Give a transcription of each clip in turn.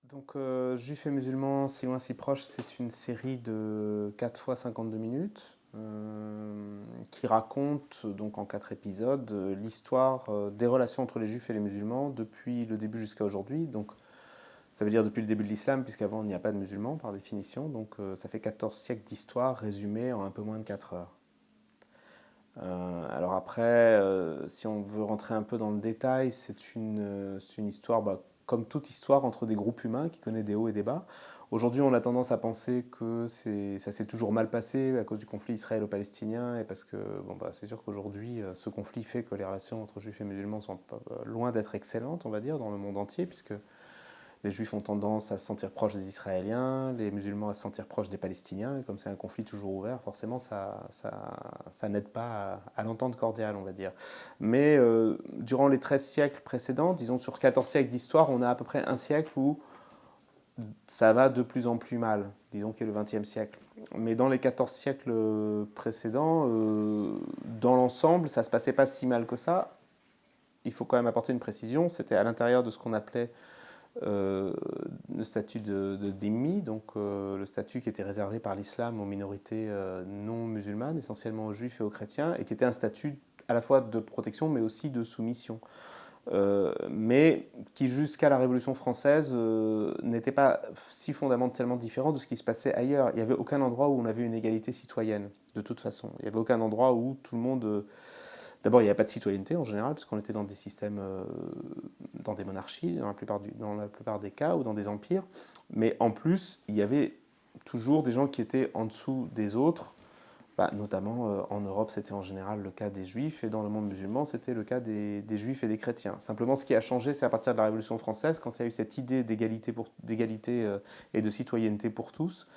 Donc, Juifs et musulmans, si loin si proches, c'est une série de 4 fois 52 minutes qui raconte, donc en 4 épisodes, l'histoire des relations entre les juifs et les musulmans depuis le début jusqu'à aujourd'hui. Donc, ça veut dire depuis le début de l'islam, puisqu'avant il n'y a pas de musulmans par définition. Donc, ça fait 14 siècles d'histoire résumée en un peu moins de 4 heures. Alors après, si on veut rentrer un peu dans le détail, c'est une histoire, comme toute histoire, entre des groupes humains qui connaît des hauts et des bas. Aujourd'hui, on a tendance à penser que ça s'est toujours mal passé à cause du conflit israélo-palestinien, et parce que c'est sûr qu'aujourd'hui, ce conflit fait que les relations entre juifs et musulmans sont loin d'être excellentes, on va dire, dans le monde entier, puisque les juifs ont tendance à se sentir proches des Israéliens, les musulmans à se sentir proches des Palestiniens, et comme c'est un conflit toujours ouvert, forcément ça n'aide pas à l'entente cordiale, on va dire. Mais durant les 13 siècles précédents, disons sur 14 siècles d'histoire, on a à peu près un siècle où ça va de plus en plus mal, disons qu'est le XXe siècle. Mais dans les 14 siècles précédents, dans l'ensemble, ça ne se passait pas si mal que ça. Il faut quand même apporter une précision, c'était à l'intérieur de ce qu'on appelait le statut de dhimmi, donc le statut qui était réservé par l'islam aux minorités non musulmanes, essentiellement aux juifs et aux chrétiens, et qui était un statut à la fois de protection mais aussi de soumission. Mais qui jusqu'à la Révolution française n'était pas si fondamentalement différent de ce qui se passait ailleurs. Il n'y avait aucun endroit où on avait une égalité citoyenne, de toute façon. Il n'y avait aucun endroit où tout le monde... D'abord, il n'y avait pas de citoyenneté en général, puisqu'on était dans des systèmes, dans des monarchies, dans la plupart des cas, ou dans des empires. Mais en plus, il y avait toujours des gens qui étaient en dessous des autres. Notamment en Europe, c'était en général le cas des juifs, et dans le monde musulman, c'était le cas des juifs et des chrétiens. Simplement, ce qui a changé, c'est à partir de la Révolution française, quand il y a eu cette idée d'égalité et de citoyenneté pour tous,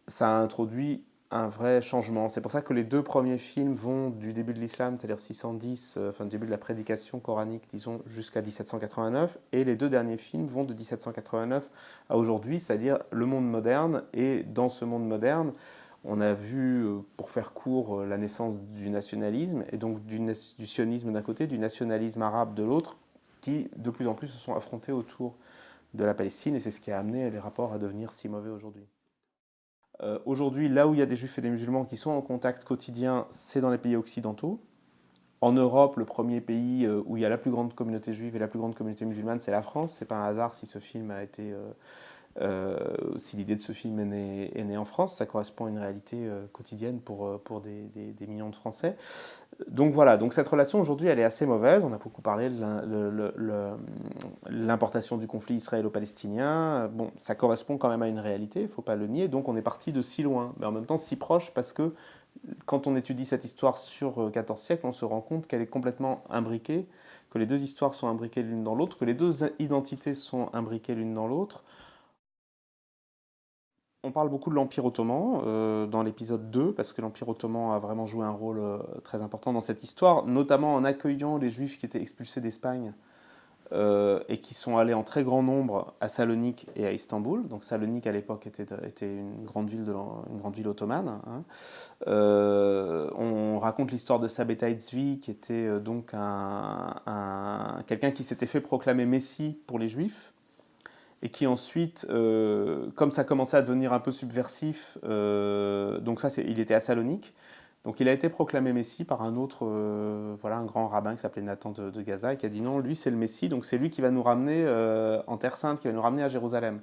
ça a introduit un vrai changement. C'est pour ça que les deux premiers films vont du début de l'islam, c'est-à-dire 610, enfin du début de la prédication coranique, disons, jusqu'à 1789, et les deux derniers films vont de 1789 à aujourd'hui, c'est-à-dire le monde moderne, et dans ce monde moderne, on a vu, pour faire court, la naissance du nationalisme, et donc du sionisme d'un côté, du nationalisme arabe de l'autre, qui de plus en plus se sont affrontés autour de la Palestine, et c'est ce qui a amené les rapports à devenir si mauvais aujourd'hui. Aujourd'hui, là où il y a des juifs et des musulmans qui sont en contact quotidien, c'est dans les pays occidentaux. En Europe, le premier pays où il y a la plus grande communauté juive et la plus grande communauté musulmane, c'est la France. C'est pas un hasard si ce film a été, si l'idée de ce film est née en France. Ça correspond à une réalité quotidienne pour des millions de Français. Donc voilà, donc cette relation aujourd'hui elle est assez mauvaise. On a beaucoup parlé de l'importation du conflit israélo-palestinien. Bon, ça correspond quand même à une réalité, il ne faut pas le nier. Donc on est parti de si loin, mais en même temps si proche, parce que quand on étudie cette histoire sur 14 siècles, on se rend compte qu'elle est complètement imbriquée, que les deux histoires sont imbriquées l'une dans l'autre, que les deux identités sont imbriquées l'une dans l'autre. On parle beaucoup de l'Empire ottoman dans l'épisode 2, parce que l'Empire ottoman a vraiment joué un rôle très important dans cette histoire, notamment en accueillant les Juifs qui étaient expulsés d'Espagne et qui sont allés en très grand nombre à Salonique et à Istanbul. Donc Salonique à l'époque était une grande ville ottomane. Hein. On raconte l'histoire de Sabeta Tzvi, qui était donc quelqu'un qui s'était fait proclamer Messie pour les Juifs, et qui ensuite, comme ça commençait à devenir un peu subversif, donc ça, il était à Salonique, donc il a été proclamé Messie par un autre, voilà, un grand rabbin qui s'appelait Nathan de Gaza, et qui a dit non, lui c'est le Messie, donc c'est lui qui va nous ramener en Terre Sainte, qui va nous ramener à Jérusalem.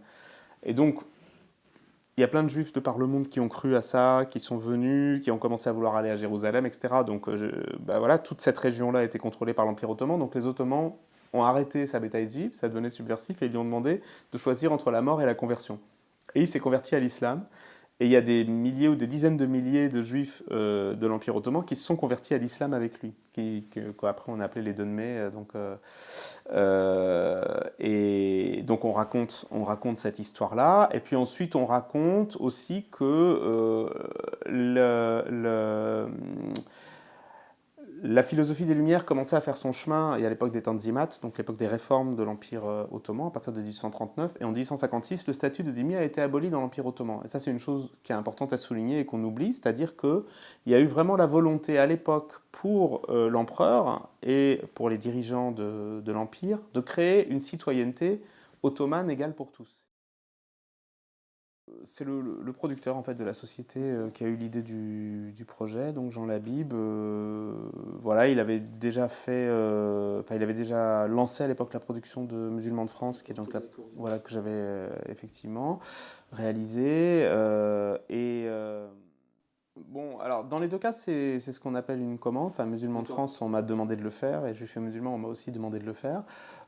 Et donc, il y a plein de juifs de par le monde qui ont cru à ça, qui sont venus, qui ont commencé à vouloir aller à Jérusalem, etc. Donc voilà, toute cette région-là a été contrôlée par l'Empire ottoman, donc les Ottomans ont arrêté Sabeta Tzvi, ça devenait subversif, et ils lui ont demandé de choisir entre la mort et la conversion. Et il s'est converti à l'islam. Et il y a des milliers ou des dizaines de milliers de juifs de l'Empire ottoman qui se sont convertis à l'islam avec lui, qu'après on a appelé les Dönmés. Et donc on raconte cette histoire-là. Et puis ensuite on raconte aussi que La philosophie des Lumières commençait à faire son chemin et à l'époque des Tanzimat, donc l'époque des réformes de l'Empire ottoman, à partir de 1839. Et en 1856, le statut de dhimmi a été aboli dans l'Empire ottoman. Et ça, c'est une chose qui est importante à souligner et qu'on oublie, c'est-à-dire qu'il y a eu vraiment la volonté à l'époque pour l'empereur et pour les dirigeants de l'Empire de créer une citoyenneté ottomane égale pour tous. C'est le producteur en fait de la société qui a eu l'idée du projet, donc Jean Labib. Voilà, il avait déjà fait, il avait déjà lancé à l'époque la production de Musulmans de France, qui est donc voilà que j'avais effectivement réalisé. Bon, alors dans les deux cas, c'est ce qu'on appelle une commande. Enfin, Musulmans de France, on m'a demandé de le faire, et Juifs et musulmans, on m'a aussi demandé de le faire.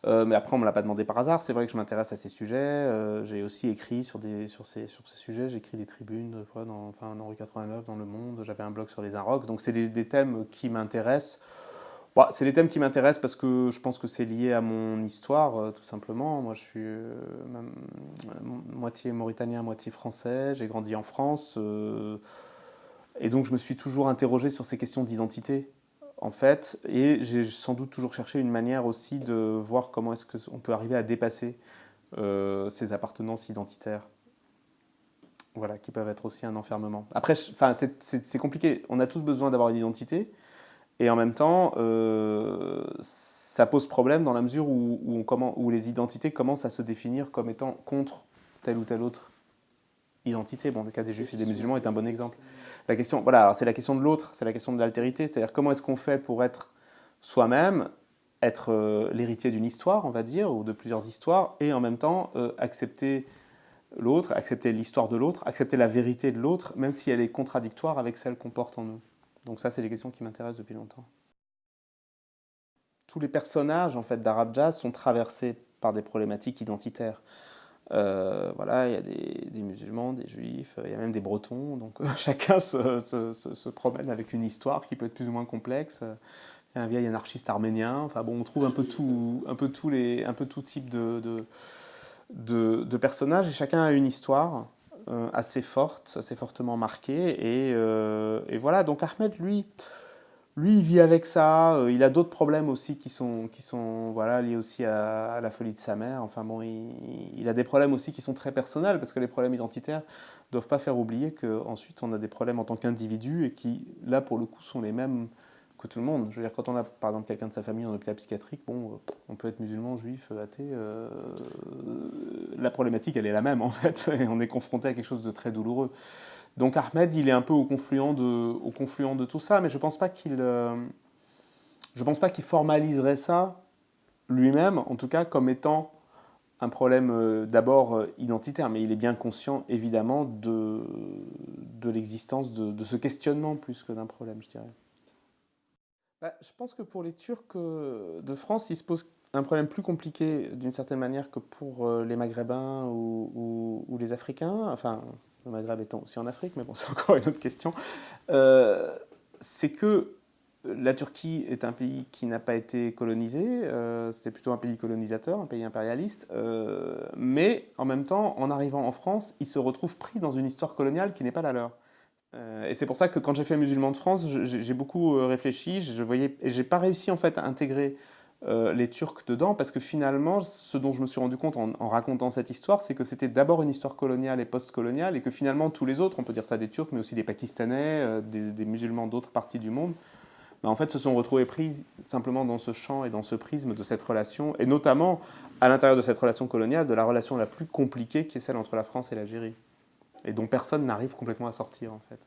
Mais après, on ne me l'a pas demandé par hasard. C'est vrai que je m'intéresse à ces sujets. J'ai aussi écrit sur ces sujets. J'ai écrit des tribunes dans Rue 89, dans Le Monde. J'avais un blog sur les Inrocks. Donc, c'est des thèmes qui m'intéressent. Bon, c'est des thèmes qui m'intéressent parce que je pense que c'est lié à mon histoire, tout simplement. Moi, je suis moitié mauritanien, moitié français. J'ai grandi en France. Et donc, je me suis toujours interrogé sur ces questions d'identité, en fait. Et j'ai sans doute toujours cherché une manière aussi de voir comment est-ce qu'on peut arriver à dépasser ces appartenances identitaires. Voilà, qui peuvent être aussi un enfermement. Après, c'est compliqué. On a tous besoin d'avoir une identité. Et en même temps, ça pose problème dans la mesure où les identités commencent à se définir comme étant contre telle ou telle autre identité. Bon, le cas des Juifs et des musulmans est un bon exemple. La question, voilà, c'est la question de l'autre, c'est la question de l'altérité, c'est-à-dire comment est-ce qu'on fait pour être soi-même, être l'héritier d'une histoire, on va dire, ou de plusieurs histoires, et en même temps accepter l'autre, accepter l'histoire de l'autre, accepter la vérité de l'autre, même si elle est contradictoire avec celle qu'on porte en nous. Donc ça, c'est des questions qui m'intéressent depuis longtemps. Tous les personnages en fait, d'Arab Jazz sont traversés par des problématiques identitaires. Voilà, il y a des musulmans, des juifs, il y a même des bretons, donc chacun se promène avec une histoire qui peut être plus ou moins complexe. Il y a un vieil anarchiste arménien, enfin bon, on trouve un peu tout type de personnages, et chacun a une histoire assez forte, assez fortement marquée, et voilà, donc Ahmed, lui, il vit avec ça. Il a d'autres problèmes aussi qui sont voilà, liés aussi à la folie de sa mère. Enfin bon, il a des problèmes aussi qui sont très personnels, parce que les problèmes identitaires ne doivent pas faire oublier qu'ensuite on a des problèmes en tant qu'individu et qui, là, pour le coup, sont les mêmes que tout le monde. Je veux dire, quand on a, par exemple, quelqu'un de sa famille en hôpital psychiatrique, bon, on peut être musulman, juif, athée. La problématique, elle est la même, en fait. Et on est confronté à quelque chose de très douloureux. Donc Ahmed, il est un peu au confluent de tout ça, mais je pense pas qu'il formaliserait ça lui-même, en tout cas comme étant un problème d'abord identitaire, mais il est bien conscient évidemment de l'existence de ce questionnement plus que d'un problème, je dirais. Bah, je pense que pour les Turcs de France, il se pose un problème plus compliqué d'une certaine manière que pour les Maghrébins ou les Africains. Enfin, le Maghreb étant aussi en Afrique, mais bon, c'est encore une autre question. C'est que la Turquie est un pays qui n'a pas été colonisé, c'était plutôt un pays colonisateur, un pays impérialiste, mais en même temps, en arrivant en France, ils se retrouvent pris dans une histoire coloniale qui n'est pas la leur. Et c'est pour ça que quand j'ai fait Musulmans de France, j'ai beaucoup réfléchi, et j'ai pas réussi en fait à intégrer les Turcs dedans, parce que finalement, ce dont je me suis rendu compte en racontant cette histoire, c'est que c'était d'abord une histoire coloniale et post-coloniale, et que finalement tous les autres, on peut dire ça des Turcs, mais aussi des Pakistanais, des musulmans d'autres parties du monde, bah, en fait se sont retrouvés pris simplement dans ce champ et dans ce prisme de cette relation, et notamment à l'intérieur de cette relation coloniale, de la relation la plus compliquée qui est celle entre la France et l'Algérie, et dont personne n'arrive complètement à sortir en fait.